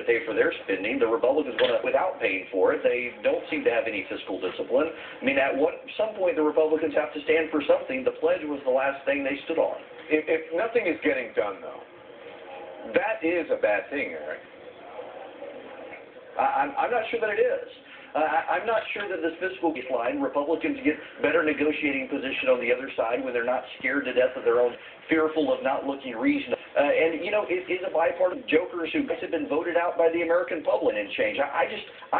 to pay for their spending. The Republicans want to without paying for it. They don't seem to have any fiscal discipline. I mean, at some point, the Republicans have to stand for something. The pledge was the last thing they stood on. If nothing is getting done, though, that is a bad thing, Eric. I'm not sure that it is. I'm not sure that this fiscal line, Republicans get better negotiating position on the other side when they're not scared to death of their own, fearful of not looking reasonable. And, you know, it is a bipartisan jokers who have been voted out by the American public and change. I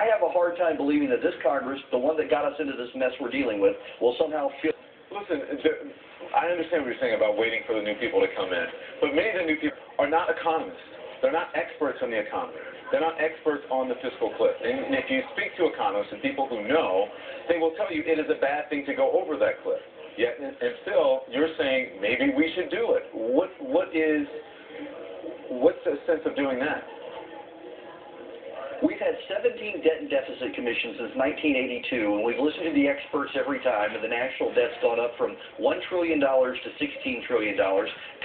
have a hard time believing that this Congress, the one that got us into this mess we're dealing with, will somehow feel... Listen, I understand what you're saying about waiting for the new people to come in, but many of the new people are not economists. They're not experts on the economy. They're not experts on the fiscal cliff. And if you speak to economists and people who know, they will tell you it is a bad thing to go over that cliff. Yet, and still, you're saying maybe we should do it. What's the sense of doing that? We've had 17 debt and deficit commissions since 1982, and we've listened to the experts every time, and the national debt's gone up from $1 trillion to $16 trillion.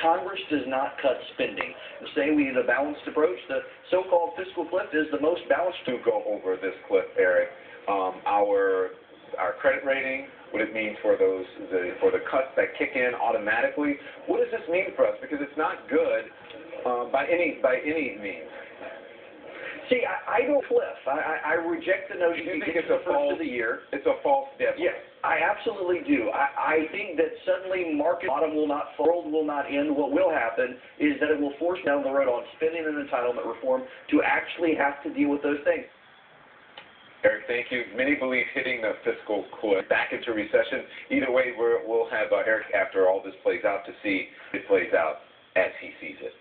Congress does not cut spending. Saying we need a balanced approach, the so-called fiscal cliff is the most balanced. To go over this cliff, Eric, our credit rating, what it means for the cuts that kick in automatically. What does this mean for us? Because it's not good by any means. See, I don't cliff. I reject the notion. You think it's a false of the year? It's a false debt. Yes, I absolutely do. I think that suddenly market bottom will not fall, world will not end. What will happen is that it will force down the road on spending and entitlement reform to actually have to deal with those things. Eric, thank you. Many believe hitting the fiscal cliff back into recession. Either way, we'll have Eric after all this plays out to see it plays out as he sees it.